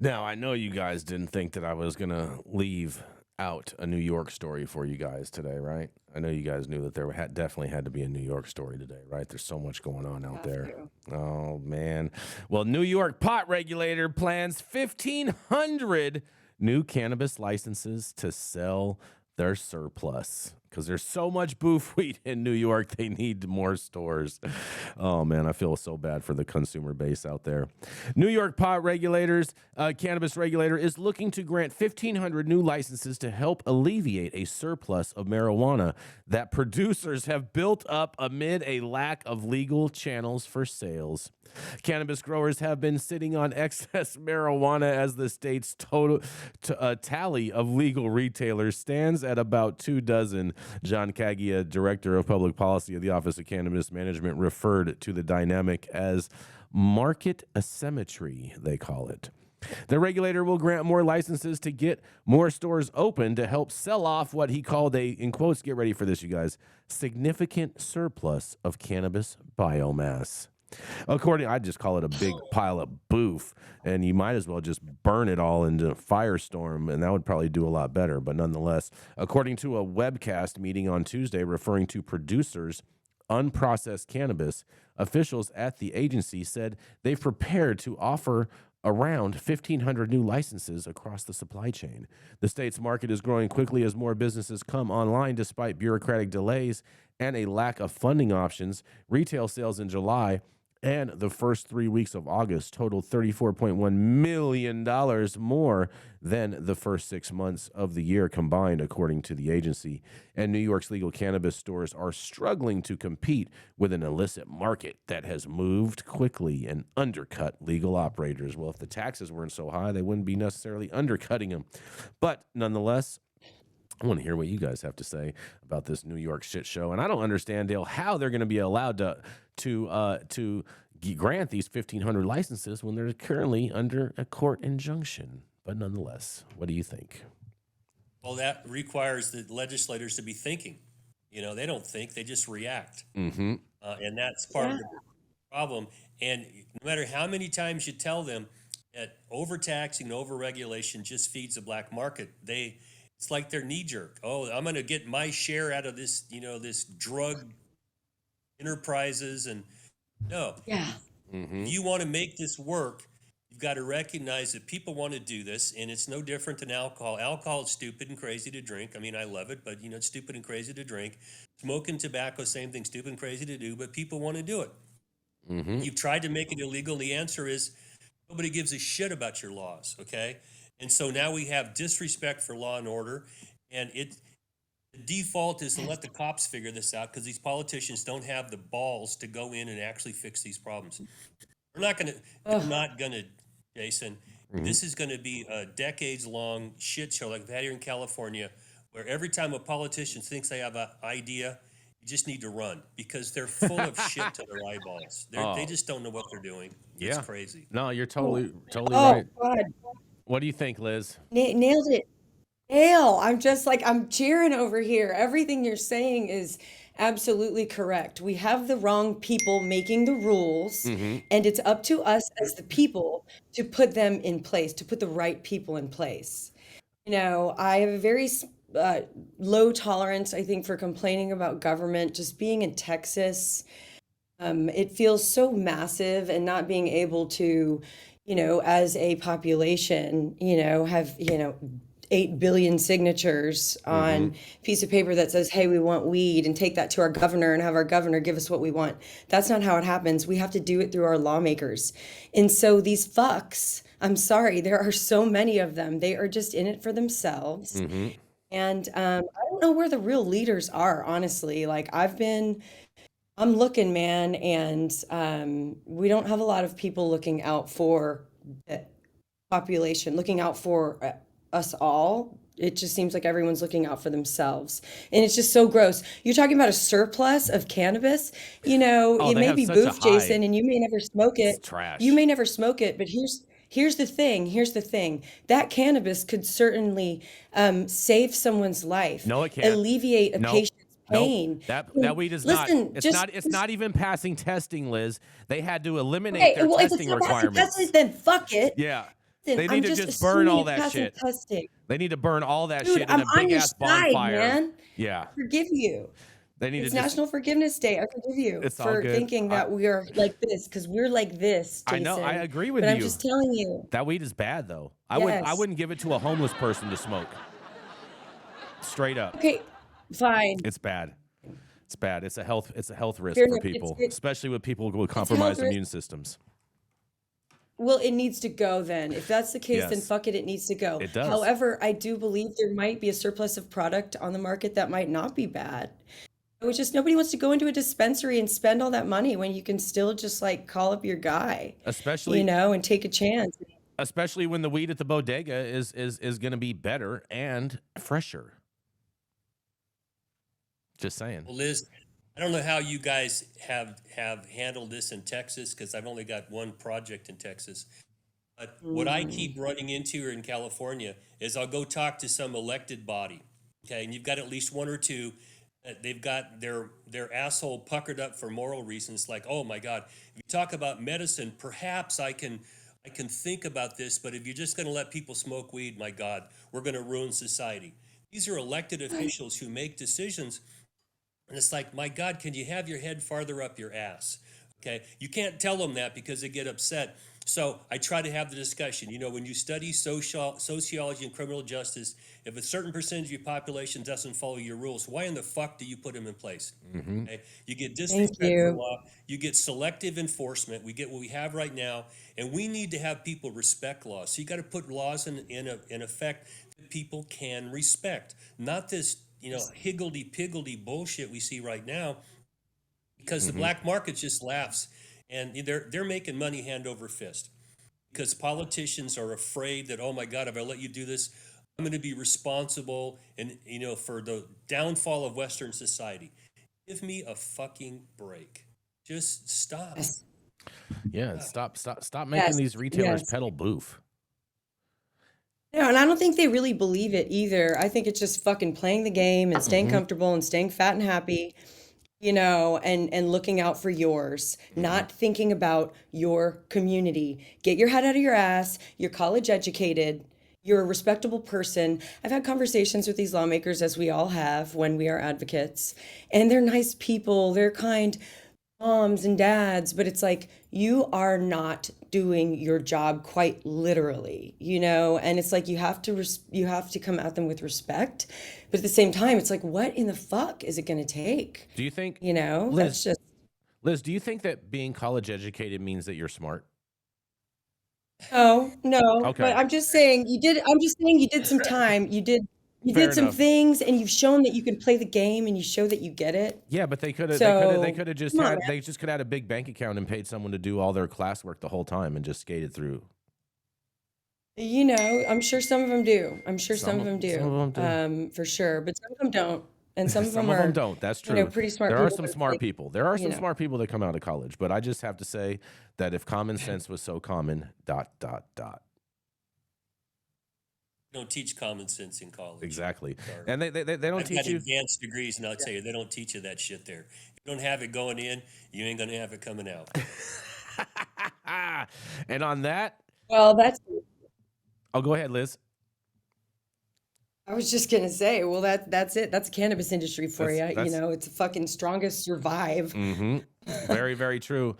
Now, I know you guys didn't think that I was going to leave out a New York story for you guys today, right? I know you guys knew that there definitely had to be a New York story today, right? There's so much going on out Have there. to. Oh, man. Well, New York pot regulator plans 1,500 new cannabis licenses to sell their surplus because there's so much boof weed in New York. They need more stores. Oh, man, I feel so bad for the consumer base out there. New York cannabis regulator is looking to grant 1,500 new licenses to help alleviate a surplus of marijuana that producers have built up amid a lack of legal channels for sales. Cannabis growers have been sitting on excess marijuana as the state's total tally of legal retailers stands at about 24. John Cagia, director of public policy of the Office of Cannabis Management, referred to the dynamic as market asymmetry, they call it. The regulator will grant more licenses to get more stores open to help sell off what he called a, in quotes, get ready for this, you guys, significant surplus of cannabis biomass. I just call it a big pile of boof, and you might as well just burn it all into a firestorm, and that would probably do a lot better. But nonetheless, according to a webcast meeting on Tuesday referring to producers' unprocessed cannabis, officials at the agency said they've prepared to offer around 1,500 new licenses across the supply chain. The state's market is growing quickly as more businesses come online despite bureaucratic delays and a lack of funding options. Retail sales in July and the first 3 weeks of August totaled $34.1 million more than the first 6 months of the year combined, according to the agency. And New York's legal cannabis stores are struggling to compete with an illicit market that has moved quickly and undercut legal operators. Well, if the taxes weren't so high, they wouldn't be necessarily undercutting them. But nonetheless, I want to hear what you guys have to say about this New York shit show. And I don't understand, Dale, how they're going to be allowed to grant these 1,500 licenses when they're currently under a court injunction. But nonetheless, what do you think? Well, that requires the legislators to be thinking. They don't think; they just react, Mm-hmm. and that's part of the problem. And no matter how many times you tell them that overtaxing and overregulation just feeds the black market, it's like they're knee jerk. Oh, I'm going to get my share out of this, this drug enterprises. And no, Yeah. Mm-hmm. if you want to make this work, you've got to recognize that people want to do this, and it's no different than alcohol. Alcohol is stupid and crazy to drink. I mean, I love it, but it's stupid and crazy to drink. Smoking tobacco, same thing, stupid and crazy to do, but people want to do it. Mm-hmm. You've tried to make it illegal, and the answer is nobody gives a shit about your laws, okay? And so now we have disrespect for law and order, and the default is to let the cops figure this out because these politicians don't have the balls to go in and actually fix these problems. They're not going to, Jason. Mm-hmm. This is going to be a decades-long shit show like we've had here in California, where every time a politician thinks they have an idea, you just need to run because they're full of shit to their eyeballs. They just don't know what they're doing. It's crazy. No, you're totally Oh, right. God. What do you think, Liz? Nailed it. Nail. I'm just like, I'm cheering over here. Everything you're saying is absolutely correct. We have the wrong people making the rules, Mm-hmm. and it's up to us as the people to put them in place, to put the right people in place. I have a very low tolerance, I think, for complaining about government. Just being in Texas, it feels so massive, and not being able to, as a population, have, 8 billion signatures on a piece of paper that says, hey, we want weed, and take that to our governor and have our governor give us what we want. That's not how it happens. We have to do it through our lawmakers. And so these fucks, I'm sorry, there are so many of them. They are just in it for themselves. Mm-hmm. And I don't know where the real leaders are, honestly. Like, I'm looking, man, and we don't have a lot of people looking out for the population, looking out for us all. It just seems like everyone's looking out for themselves. And it's just so gross. You're talking about a surplus of cannabis. It they may have be such a boof, high. Jason, and you may never smoke It's it. trash. You may never smoke it, but here's the thing. Here's the thing. That cannabis could certainly save someone's life, No, it can't. alleviate a Nope. patient's Nope. pain. That weed is Listen, not. It's not even passing testing, Liz. They had to eliminate okay, their well, if it's testing not passing requirements. testing, then fuck it. Yeah. Listen, They I'm need to just just burn assuming all it that passes shit. testing. They need to burn all that Dude, shit in I'm a on big your ass side, bonfire. man. Yeah. I forgive you. They need It's to just. National Forgiveness Day. I forgive you It's all for good. thinking that we are like this because we're like this, I know. I Jason. agree with But I'm you. just telling you, That weed is bad though. I yes. wouldn't give it to a homeless person to smoke. Straight up. Okay, fine. It's bad. It's bad. It's a health risk Fair for enough. people, especially with people with It's a health compromised risk. immune systems. Well, it needs to go then. If that's the case, then Yes, fuck it, it needs to go. it does. However, I do believe there might be a surplus of product on the market that might not be bad. It was just nobody wants to go into a dispensary and spend all that money when you can still just like call up your guy, Especially and take a chance. when the weed at the bodega is going to be better and fresher. Just saying. Well, Liz, I don't know how you guys have handled this in Texas because I've only got one project in Texas. But what I keep running into here in California is I'll go talk to some elected body, okay, and you've got at least one or two that they've got their asshole puckered up for moral reasons, like, oh my God, if you talk about medicine, perhaps I can think about this, but if you're just going to let people smoke weed, my God, we're going to ruin society. These are elected officials who make decisions. And it's like, my God, can you have your head farther up your ass? Okay. You can't tell them that because they get upset. So I try to have the discussion. When you study sociology and criminal justice, if a certain percentage of your population doesn't follow your rules, why in the fuck do you put them in place? Okay? You get Thank disrespect for you. law. You get selective enforcement. We get what we have right now. And we need to have people respect laws. So you got to put laws in effect that people can respect, not this higgledy-piggledy bullshit we see right now, because the black market just laughs, and they're making money hand over fist because politicians are afraid that, oh my God, if I let you do this, I'm going to be responsible, and for the downfall of Western society. Give me a fucking break. Just stop. Yes. Yeah, stop making Yes. these retailers Yes. peddle boof. No, and I don't think they really believe it either. I think it's just fucking playing the game and staying comfortable and staying fat and happy, and looking out for yours, not thinking about your community. Get your head out of your ass. You're college educated. You're a respectable person. I've had conversations with these lawmakers, as we all have when we are advocates, and they're nice people. They're kind moms and dads, but it's like you are not doing your job quite literally, and it's like you have to come at them with respect, but at the same time it's like, what in the fuck is it going to take? Do you think, That's just Liz, do you think that being college educated means that you're smart? no, but Okay. I'm just saying you did some time, you Fair did some enough. things, and you've shown that you can play the game, and you show that you get it. Yeah, but they could have So just come on, had man. they just could have had a big bank account and paid someone to do all their classwork the whole time and just skated through. I'm sure some of them do. I'm sure some of them Some of them do. for sure, but some of them don't, and some of Some them of them are, don't. That's true. pretty smart There are people. some But it's smart like, people. There are you some know, smart people that come out of college, but I just have to say that if common sense was so common, ... Don't teach common sense in college. Exactly. Sorry. And they don't I've teach got you. advanced degrees, and I'll tell you, they don't teach you that shit there. If you don't have it going in, you ain't gonna have it coming out. And on that, well, oh, go ahead, Liz. I was just gonna say, well, that's it. That's the cannabis industry for you. That's It's the fucking strongest survive. very, very true.